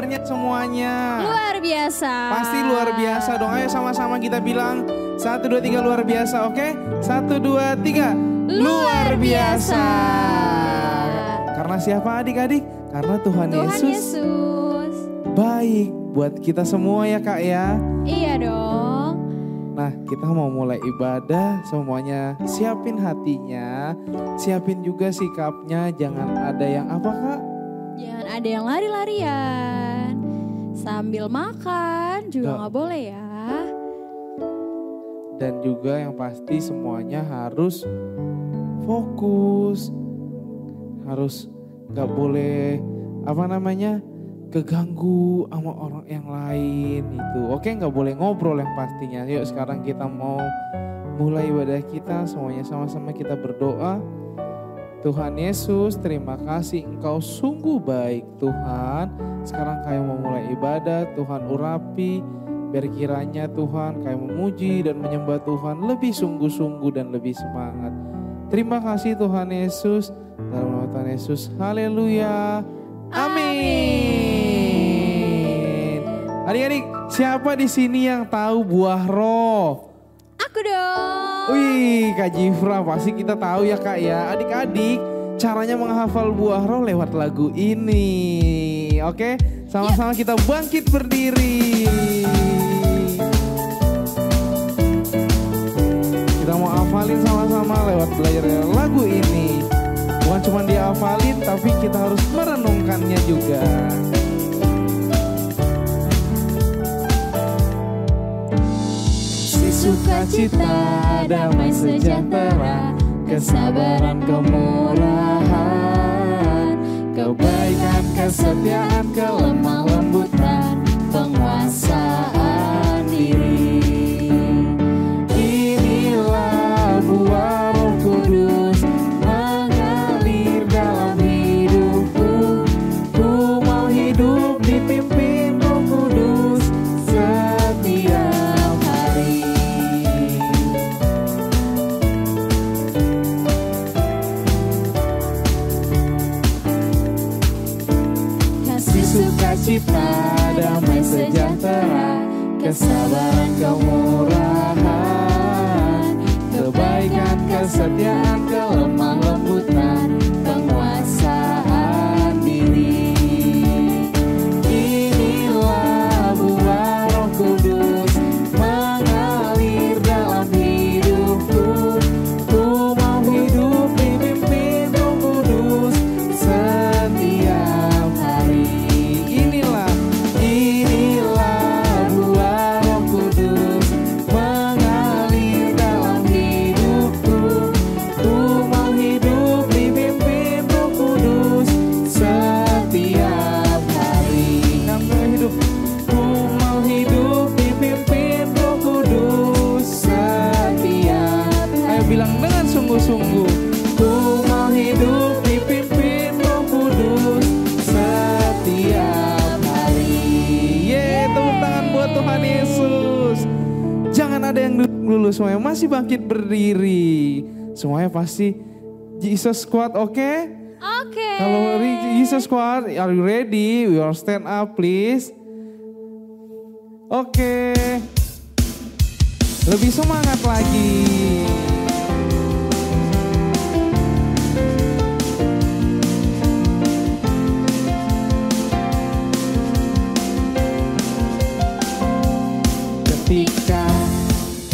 kabarnya semuanya? Luar biasa. Pasti luar biasa dong. Ayo sama-sama kita bilang 1, 2, 3 luar biasa, oke? 1, 2, 3 luar biasa. Karena siapa adik-adik? Karena Tuhan Yesus baik buat kita semua ya Kak ya. Iya dong. Nah kita mau mulai ibadah, semuanya siapin hatinya, siapin juga sikapnya, jangan ada yang apa Kak? Jangan ada yang lari-larian. Sambil makan juga nggak boleh ya. Dan juga yang pasti semuanya harus fokus, harus gak boleh keganggu sama orang yang lain itu. Oke, gak boleh ngobrol yang pastinya. Yuk sekarang kita mau mulai ibadah kita, semuanya sama-sama kita berdoa. Tuhan Yesus, terima kasih Engkau sungguh baik Tuhan. Sekarang kami mau mulai ibadah, Tuhan urapi. Biar kiranya Tuhan kami memuji dan menyembah Tuhan lebih sungguh-sungguh dan lebih semangat. Terima kasih Tuhan Yesus. Dalam nama Tuhan Yesus, haleluya, amin. Adik-adik, siapa di sini yang tahu buah roh? Aku dong. Wih, Kak Jifra, pasti kita tahu ya Kak ya. Adik-adik, caranya menghafal buah roh lewat lagu ini. Oke, sama-sama kita bangkit berdiri. Kita mau hafalin sama-sama lewat belajar lagu ini. Bukan cuma dihafalin, tapi kita harus merenungkannya juga. Sukacita, damai sejahtera, kesabaran, kemurahan, kebaikan, kesetiaan, kelemah lembutan, penguasaan diri. Inilah buah Roh Kudus mengalir dalam hidupku. Ku mau hidup dipimpin Roh Kudus setiap hari. Kasih, sukacita, damai sejahtera, kesabaran, kemurahan, kebaikan, kesetiaan, kelemah lembutan, penguasaan diri. Inilah buah Roh Kudus mengalir dalam hidupku. Ku mau hidup dipimpin Roh Kudus setiap hari. Inilah buah Roh Kudus mengalir dalam hidupku. Ku mau hidup dipimpin Roh Kudus setiap hari. Ku mau hidup dipimpin Roh Kudus setiap hari. Ayo bilang dengan sungguh-sungguh. Ku mau hidup dipimpin Roh Kudus setiap hari. Tepuk tangan buat Tuhan Yesus. Jangan ada yang dulu, semuanya masih bangkit berdiri. Semuanya pasti Jesus Squad, oke? Oke. Kalau Jesus Squad, are you ready? We all stand up please. Oke. Lebih semangat lagi. Ketika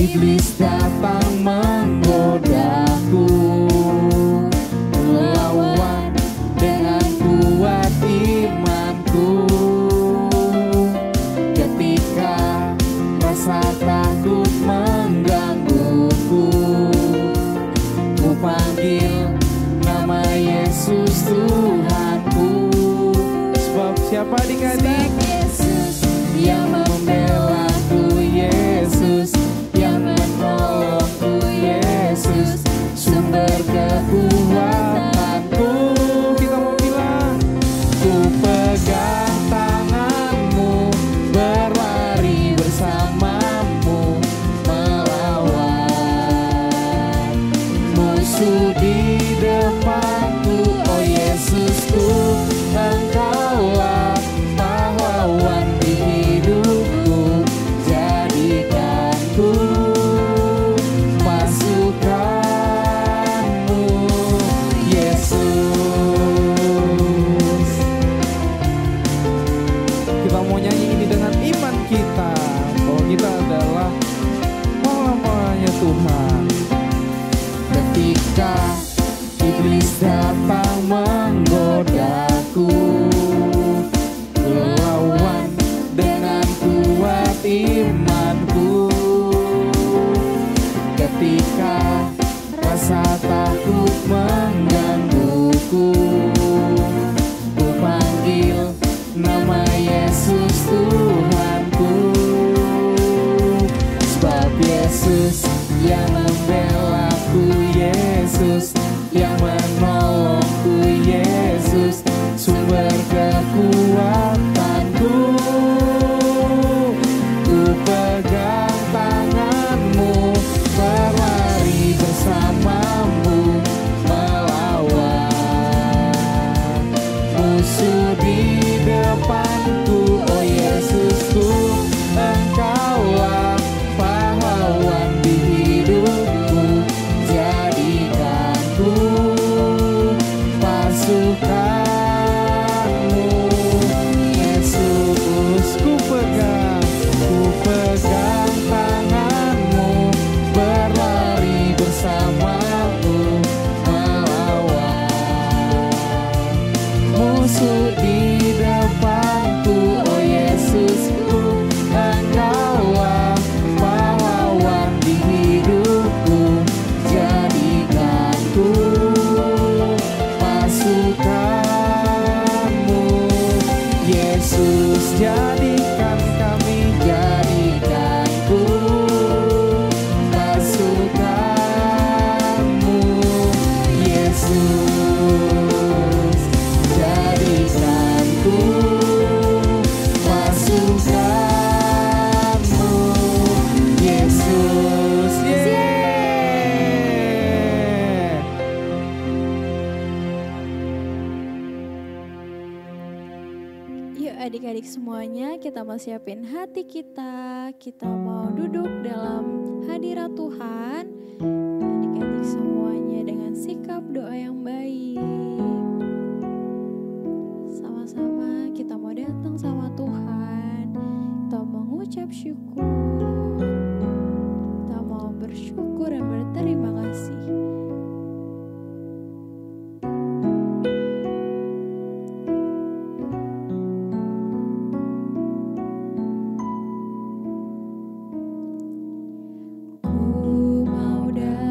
iblis datang menggodaku, lawan dengan kuat imanku. Ketika rasa takut menggangguku, ku panggil nama Yesus Tuhanku. Sebab siapa adik-adik? Yesus yang membelaku, Yesus yang menolongku, Yesus sumber kekuatanku. Kita mau bilang, ku pegang tanganmu, berlari bersamamu, melawan musuh di depanku. Oh Yesusku, Engkaulah pahlawan. rasa takut menggangguku. Ku panggil nama Yesus Tuhanku, sebab Yesus yang membelaku, Yesus yang menolongku, Yesus sumber kekuatanku. Ku pegang tanganmu, berlari bersamamu, melawan musuh di depanku. Oh Yesusku, Engkaulah pahlawan di hidupku. Jadikanku pasukanmu, Yesus. Ku pegang tanganmu, berlari bersamamu, melawan musuh di depanku. Oh Yesusku, Engkaulah pahlawan di hidupku. Jadikanku pasukanmu, Yesus. Jadikan kami, jadikanku pasukanmu, Yesus. Jadikanku pasukanmu, Yesus. Yeah. Yuk adik-adik semuanya, kita mau siapin hati kita. Kita mau duduk dalam hadirat Tuhan. Adik-adik semuanya dengan sikap doa yang baik. Sama-sama kita mau datang sama Tuhan. Kita mau mengucap syukur. Kita mau bersyukur dan berterima kasih. Ku mau datang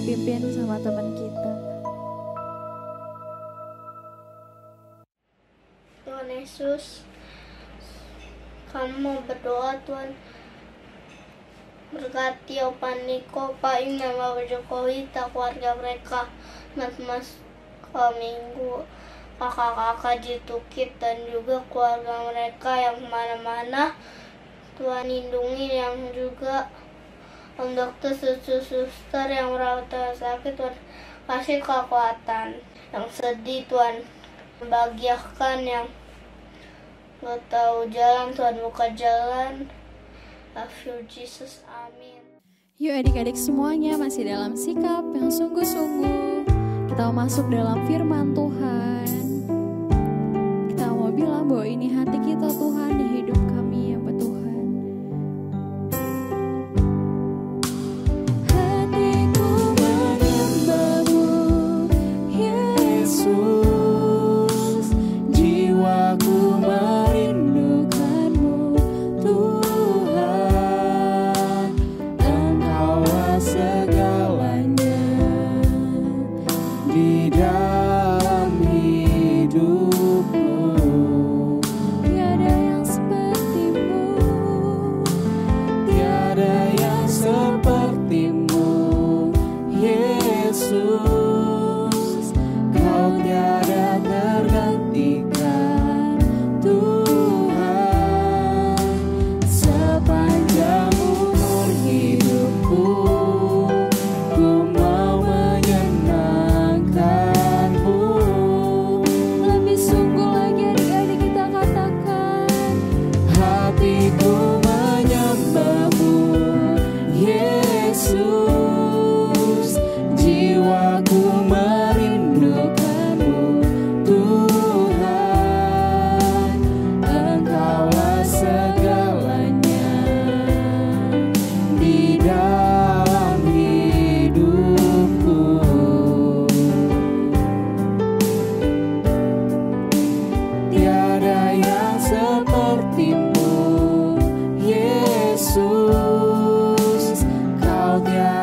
dipimpin sama teman kita. Tuhan Yesus, kami mau berdoa Tuhan, berkati Opa Niko, Pak Im, dan Bapak Jokowi, tak keluarga mereka, mas-mas Minggu, kakak-kakak Jitukit, dan juga keluarga mereka yang kemana-mana. Tuhan lindungi yang juga om dokter, suster yang merawat orang sakit. Tuhan kasih kekuatan, yang sedih Tuhan membahagiakan, yang gak tahu jalan Tuhan buka jalan. Love you Jesus, amin. Yuk adik-adik semuanya masih dalam sikap yang sungguh-sungguh. Kita mau masuk dalam firman Tuhan. Kita mau bilang bahwa ini hati kita Tuhan, di hidup kami ya Tuhan. Hatiku menyembah-Mu Yesus, jiwaku merindukan-Mu Tuhan. Engkaulah segalanya di dalam hidupku. Tiada yang seperti-Mu, tiada yang seperti-Mu Yesus. Kau tiada tergantikan Tuhan. Sepanjang umur hidupku, ku mau menyenangkan-Mu. Lebih sungguh lagi adik-adik kita katakan, hatiku menyembah-Mu Yesus, jiwaku merindukan-Mu Tuhan. Engkaulah segalanya di dalam hidupku. Tiada yang seperti-Mu Yesus, Kau tiada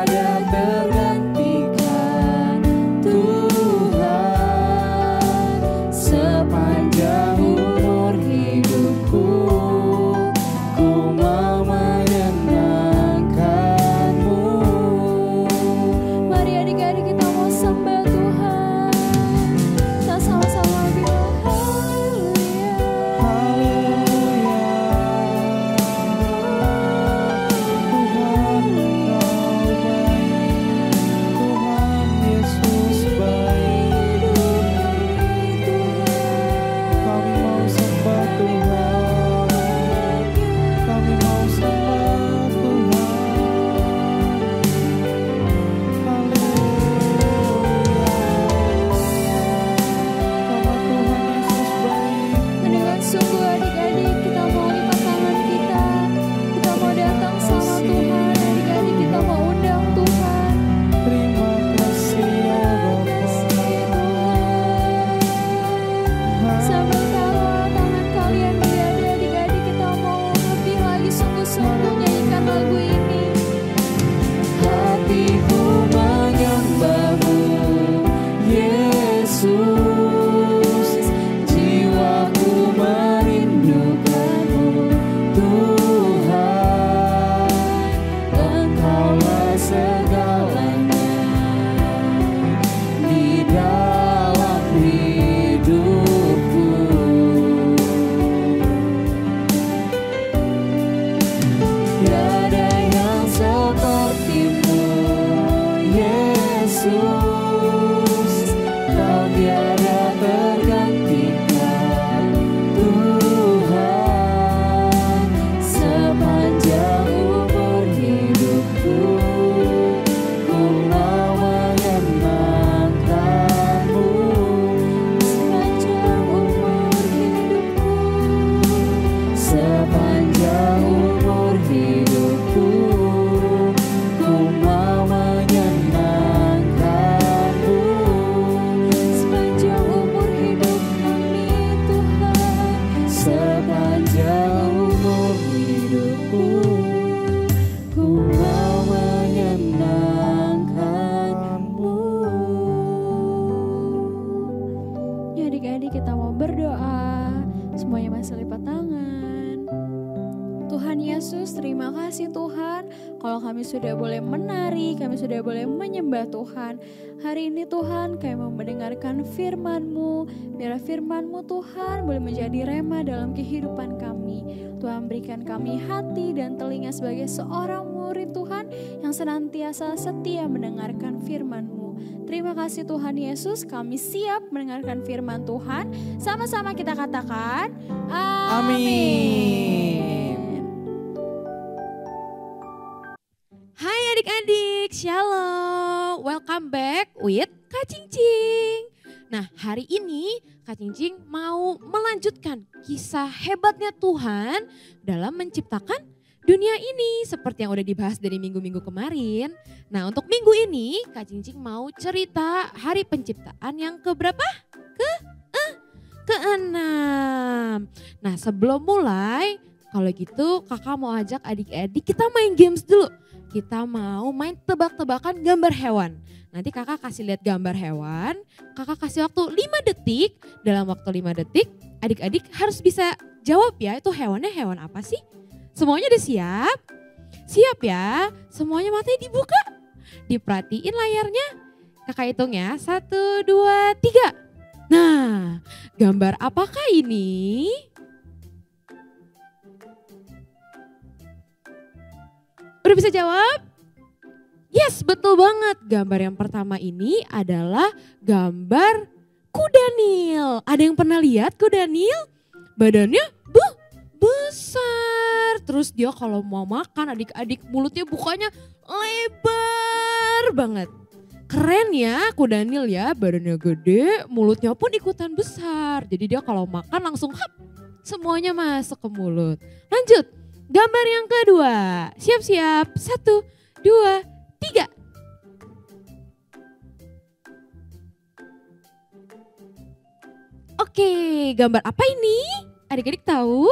kalau kami sudah boleh menari, kami sudah boleh menyembah Tuhan. Hari ini Tuhan kami mau mendengarkan firman-Mu. Biarlah firman-Mu Tuhan boleh menjadi rema dalam kehidupan kami. Tuhan berikan kami hati dan telinga sebagai seorang murid Tuhan yang senantiasa setia mendengarkan firman-Mu. Terima kasih Tuhan Yesus, kami siap mendengarkan firman Tuhan. Sama-sama kita katakan, amin. Hai adik-adik, shalom. Welcome back with Kak Cingcing. Nah, hari ini Kak Cingcing mau melanjutkan kisah hebatnya Tuhan dalam menciptakan dunia ini seperti yang udah dibahas dari minggu-minggu kemarin. Nah, untuk minggu ini Kak Cingcing mau cerita hari penciptaan yang keberapa? Ke-6. Nah, sebelum mulai, kalau gitu kakak mau ajak adik-adik kita main games dulu. Kita mau main tebak-tebakan gambar hewan. Nanti kakak kasih lihat gambar hewan, kakak kasih waktu 5 detik. Dalam waktu 5 detik, adik-adik harus bisa jawab ya, itu hewannya hewan apa sih? Semuanya udah siap? Siap ya? Semuanya matanya dibuka? Diperhatiin layarnya? Kakak hitung ya, 1, 2, 3. Nah, gambar apakah ini? Udah bisa jawab? Yes, betul banget. Gambar yang pertama ini adalah gambar kuda Nil. Ada yang pernah lihat kuda Nil? Badannya besar. Terus dia kalau mau makan adik-adik mulutnya bukanya lebar banget. Keren ya kuda Nil ya, badannya gede, mulutnya pun ikutan besar. Jadi dia kalau makan langsung hap, semuanya masuk ke mulut. Lanjut, gambar yang kedua. Siap-siap, 1, 2, 3. Oke, gambar apa ini? Adik-adik tahu?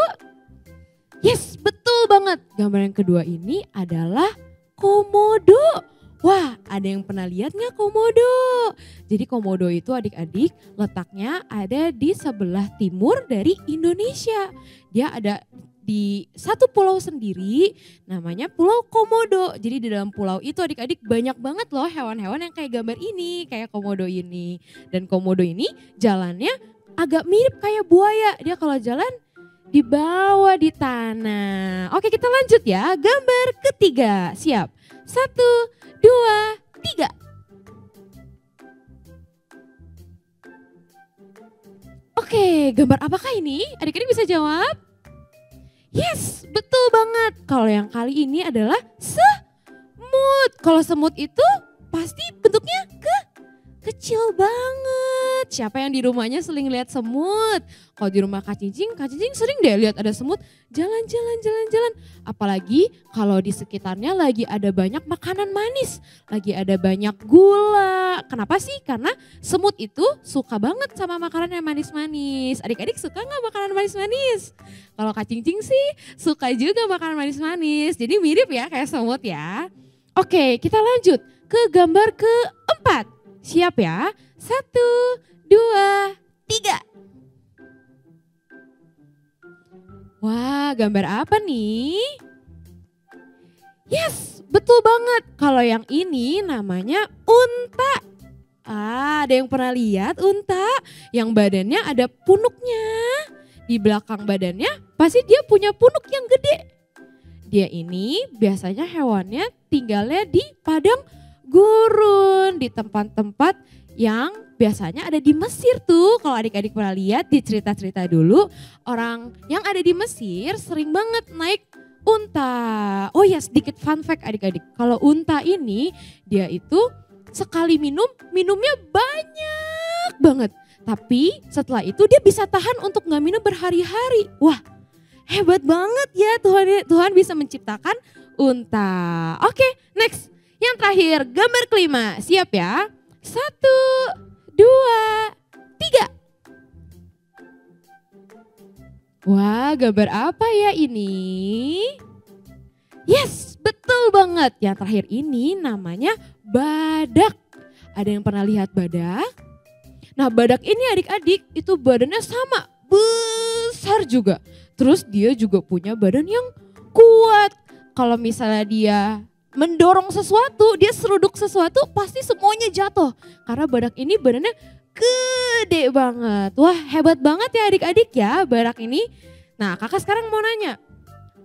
Yes, betul banget. Gambar yang kedua ini adalah komodo. Wah, ada yang pernah lihat nggak komodo? Jadi komodo itu adik-adik letaknya ada di sebelah timur dari Indonesia. Dia ada di satu pulau sendiri namanya Pulau Komodo. Jadi di dalam pulau itu adik-adik banyak banget loh hewan-hewan yang kayak gambar ini, kayak komodo ini. Dan komodo ini jalannya agak mirip kayak buaya. Dia kalau jalan di bawah di tanah. Oke, kita lanjut ya. Gambar ketiga. Siap. 1, 2, 3. Oke, gambar apakah ini? Adik-adik bisa jawab? Yes, betul banget. Kalau yang kali ini adalah semut. Kalau semut itu pasti bentuknya kecil banget. Siapa yang di rumahnya sering lihat semut? Kalau di rumah Kak Cingcing sering deh lihat ada semut jalan-jalan. Apalagi kalau di sekitarnya lagi ada banyak makanan manis, lagi ada banyak gula. Kenapa sih? Karena semut itu suka banget sama makanan yang manis-manis. Adik-adik suka nggak makanan manis-manis? Kalau Kak Cingcing sih suka juga makanan manis-manis. Jadi mirip ya kayak semut ya. Oke, kita lanjut ke gambar keempat. Siap ya? 1, 2, 3. Wah, gambar apa nih? Yes, betul banget. Kalau yang ini namanya unta. Ada yang pernah lihat unta? Yang badannya ada punuknya. Di belakang badannya pasti dia punya punuk yang gede. Dia ini biasanya hewannya tinggalnya di padang gurun, di tempat-tempat yang biasanya ada di Mesir tuh. Kalau adik-adik pernah lihat di cerita-cerita dulu, orang yang ada di Mesir sering banget naik unta. Oh ya, sedikit fun fact adik-adik. Kalau unta ini dia itu sekali minumnya banyak banget. Tapi setelah itu dia bisa tahan untuk gak minum berhari-hari. Wah, hebat banget ya Tuhan bisa menciptakan unta. Oke, next. Yang terakhir, gambar kelima. Siap ya? 1, 2, 3. Wah, gambar apa ya ini? Yes, betul banget. Yang terakhir ini namanya badak. Ada yang pernah lihat badak? Nah, badak ini adik-adik itu badannya sama, besar juga. Terus dia juga punya badan yang kuat. Kalau misalnya dia mendorong sesuatu, dia seruduk sesuatu, pasti semuanya jatuh. Karena badak ini badannya gede banget. Wah, hebat banget ya adik-adik ya badak ini. Nah, kakak sekarang mau nanya.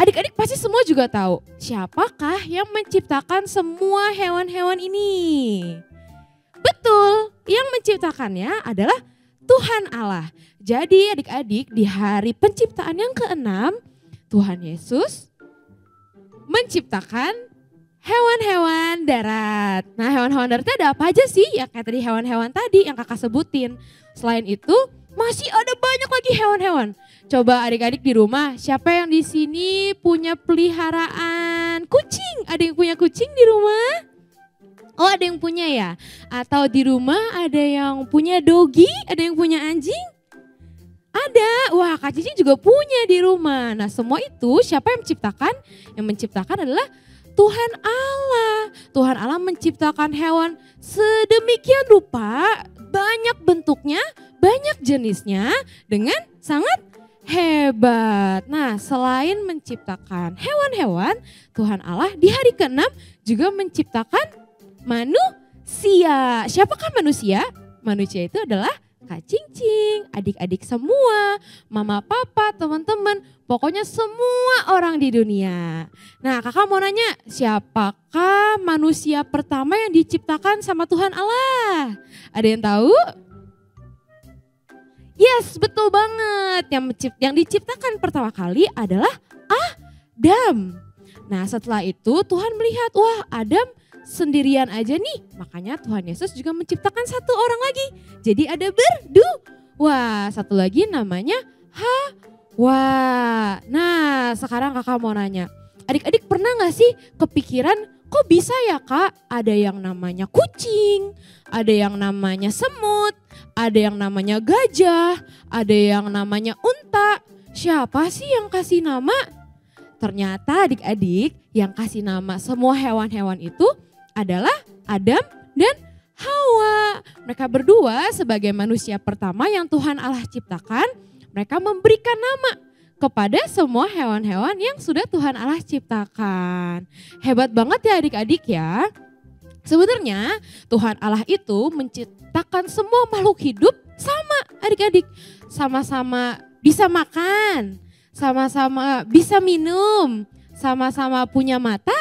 Adik-adik pasti semua juga tahu, siapakah yang menciptakan semua hewan-hewan ini? Betul, yang menciptakannya adalah Tuhan Allah. Jadi adik-adik di hari penciptaan yang ke-6, Tuhan Yesus menciptakan hewan-hewan darat. Nah, hewan-hewan darat ada apa aja sih? Ya kayak tadi hewan-hewan tadi yang kakak sebutin. Selain itu masih ada banyak lagi hewan-hewan. Coba adik-adik di rumah, siapa yang di sini punya peliharaan kucing? Ada yang punya kucing di rumah? Oh, ada yang punya ya? Atau di rumah ada yang punya dogi? Ada yang punya anjing? Ada. Wah, Kak Cici juga punya di rumah. Nah, semua itu siapa yang menciptakan? Yang menciptakan adalah Tuhan Allah. Tuhan Allah menciptakan hewan sedemikian rupa, banyak bentuknya, banyak jenisnya dengan sangat hebat. Nah, selain menciptakan hewan-hewan, Tuhan Allah di hari ke-6 juga menciptakan manusia. Siapakah manusia? Manusia itu adalah Kak Cincing, adik-adik semua, mama, papa, teman-teman, pokoknya semua orang di dunia. Nah, kakak mau nanya, siapakah manusia pertama yang diciptakan sama Tuhan Allah? Ada yang tahu? Yes, betul banget. Yang diciptakan pertama kali adalah Adam. Nah, setelah itu Tuhan melihat, wah Adam sendirian aja nih. Makanya Tuhan Yesus juga menciptakan satu orang lagi. Jadi ada berdua. Satu lagi namanya Hawa. Nah, sekarang kakak mau nanya. Adik-adik pernah gak sih kepikiran kok bisa ya kak ada yang namanya kucing, ada yang namanya semut, ada yang namanya gajah, ada yang namanya unta. Siapa sih yang kasih nama? Ternyata adik-adik yang kasih nama semua hewan-hewan itu adalah Adam dan Hawa. Mereka berdua sebagai manusia pertama yang Tuhan Allah ciptakan, mereka memberikan nama kepada semua hewan-hewan yang sudah Tuhan Allah ciptakan. Hebat banget ya adik-adik ya. Sebenarnya Tuhan Allah itu menciptakan semua makhluk hidup sama adik-adik. Sama-sama bisa makan, sama-sama bisa minum, sama-sama punya mata,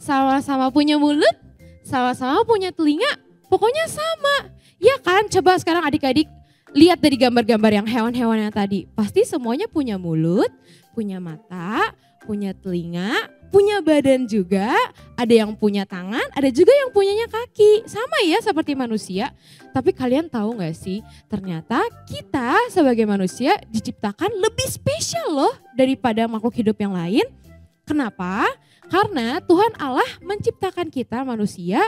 sama-sama punya mulut, sama-sama punya telinga, pokoknya sama. Ya kan, coba sekarang adik-adik lihat dari gambar-gambar yang hewan-hewan yang tadi. Pasti semuanya punya mulut, punya mata, punya telinga, punya badan juga. Ada yang punya tangan, ada juga yang punyanya kaki. Sama ya seperti manusia. Tapi kalian tahu gak sih, ternyata kita sebagai manusia diciptakan lebih spesial loh daripada makhluk hidup yang lain. Kenapa? Karena Tuhan Allah menciptakan kita manusia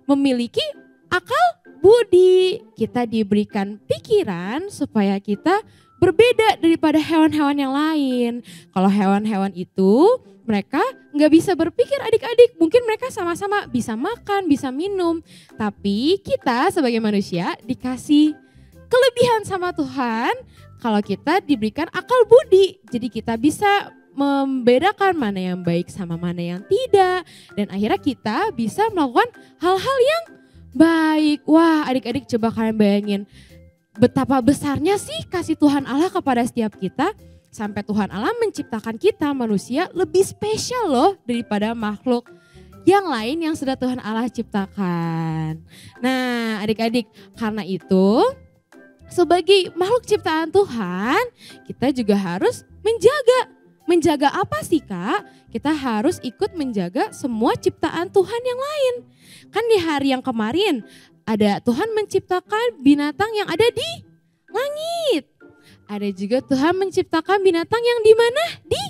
memiliki akal budi. Kita diberikan pikiran supaya kita berbeda daripada hewan-hewan yang lain. Kalau hewan-hewan itu mereka nggak bisa berpikir adik-adik. Mungkin mereka sama-sama bisa makan, bisa minum. Tapi kita sebagai manusia dikasih kelebihan sama Tuhan kalau kita diberikan akal budi. Jadi kita bisa membedakan mana yang baik sama mana yang tidak. Dan akhirnya kita bisa melakukan hal-hal yang baik. Wah, adik-adik coba kalian bayangin betapa besarnya sih kasih Tuhan Allah kepada setiap kita. Sampai Tuhan Allah menciptakan kita manusia lebih spesial loh daripada makhluk yang lain yang sudah Tuhan Allah ciptakan. Nah, adik-adik, karena itu sebagai makhluk ciptaan Tuhan, kita juga harus menjaga. Menjaga apa sih kak? Kita harus ikut menjaga semua ciptaan Tuhan yang lain. Kan di hari yang kemarin ada Tuhan menciptakan binatang yang ada di langit. Ada juga Tuhan menciptakan binatang yang di mana? Di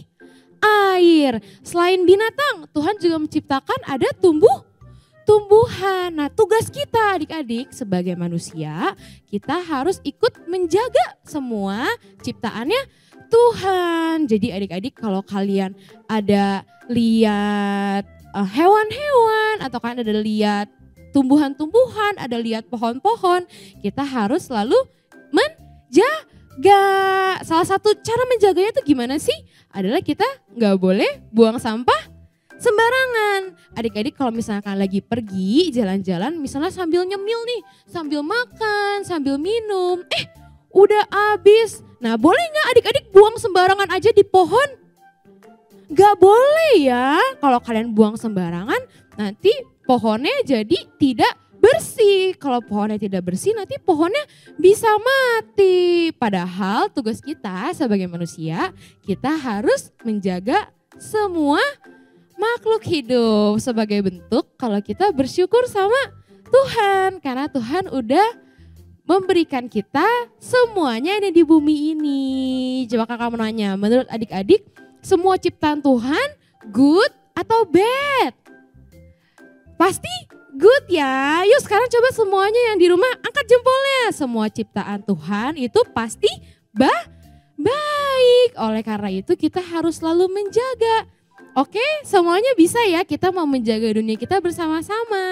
air. Selain binatang, Tuhan juga menciptakan ada tumbuhan. Nah, tugas kita adik-adik sebagai manusia, kita harus ikut menjaga semua ciptaannya Tuhan. Jadi adik-adik kalau kalian ada lihat hewan-hewan atau kan ada lihat tumbuhan-tumbuhan, ada lihat pohon-pohon, kita harus selalu menjaga. Salah satu cara menjaganya itu gimana sih? Adalah kita nggak boleh buang sampah sembarangan. Adik-adik kalau misalkan lagi pergi jalan-jalan misalnya sambil nyemil nih, sambil makan, sambil minum, udah habis. Nah boleh gak adik-adik buang sembarangan aja di pohon? Gak boleh ya, kalau kalian buang sembarangan nanti pohonnya jadi tidak bersih. Kalau pohonnya tidak bersih nanti pohonnya bisa mati. Padahal tugas kita sebagai manusia, kita harus menjaga semua makhluk hidup sebagai bentuk kalau kita bersyukur sama Tuhan. Karena Tuhan udah memberikan kita semuanya yang di bumi ini. Coba kakak mau nanya, menurut adik-adik semua ciptaan Tuhan good atau bad? Pasti good ya. Yuk sekarang coba semuanya yang di rumah angkat jempolnya. Semua ciptaan Tuhan itu pasti baik. Oleh karena itu kita harus selalu menjaga. Oke, semuanya bisa ya, kita mau menjaga dunia kita bersama-sama.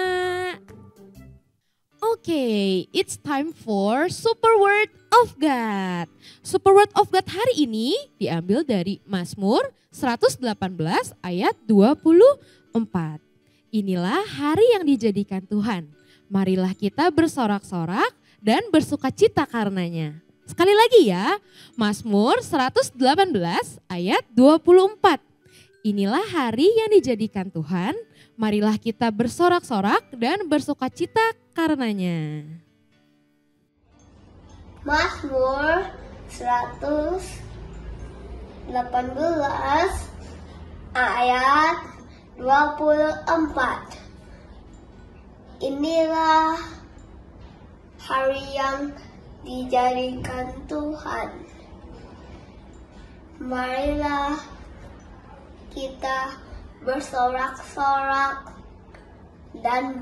Oke, it's time for Super Word of God. Super Word of God hari ini diambil dari Mazmur 118 ayat 24. Inilah hari yang dijadikan Tuhan. Marilah kita bersorak-sorak dan bersukacita karenanya. Sekali lagi ya, Mazmur 118 ayat 24. Inilah hari yang dijadikan Tuhan, marilah kita bersorak-sorak dan bersukacita karenanya. Mazmur 118 ayat 24. Inilah hari yang dijadikan Tuhan. Marilah kita bersorak-sorak dan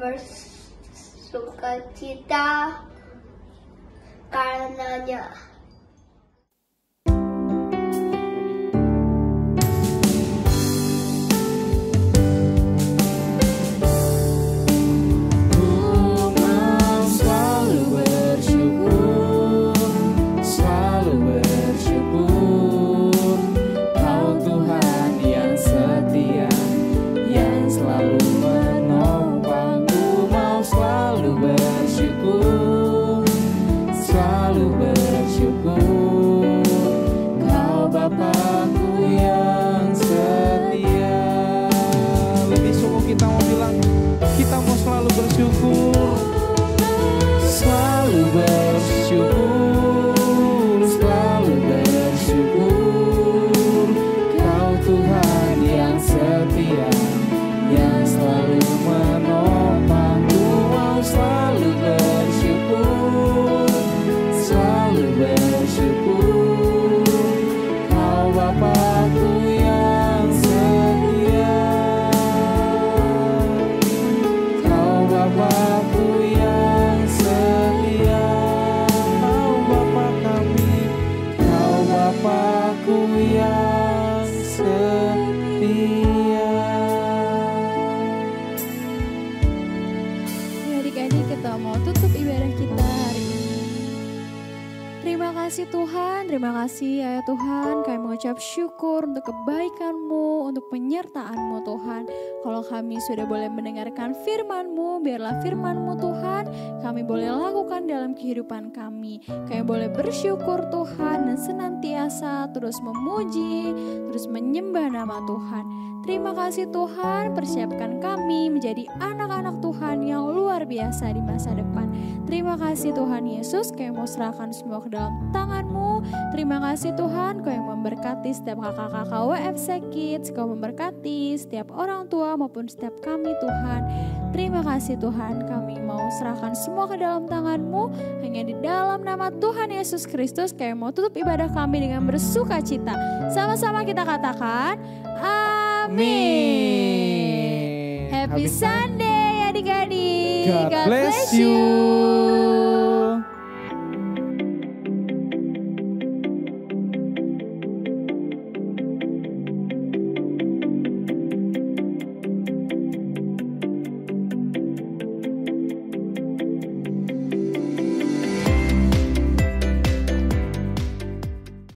bersukacita karenanya. Terima kasih ya Tuhan, kami mengucap syukur untuk kebaikan-Mu, untuk penyertaan-Mu Tuhan. Kalau kami sudah boleh mendengarkan firman-Mu, biarlah firman-Mu Tuhan kami boleh lakukan dalam kehidupan kami. Kami boleh bersyukur Tuhan dan senantiasa terus memuji, terus menyembah nama Tuhan. Terima kasih Tuhan, persiapkan kami menjadi anak-anak Tuhan yang luar biasa di masa depan. Terima kasih Tuhan Yesus, kami mau serahkan semua ke dalam tangan-Mu. Terima kasih Tuhan, Kau yang memberkati setiap kakak-kakak WFC Kids, Kau memberkati setiap orang tua maupun setiap kami Tuhan. Terima kasih Tuhan, kami mau serahkan semua ke dalam tangan-Mu. Hanya di dalam nama Tuhan Yesus Kristus, kami mau tutup ibadah kami dengan bersuka cita. Sama-sama kita katakan, Amin. Happy Sunday adik-adik. God bless you.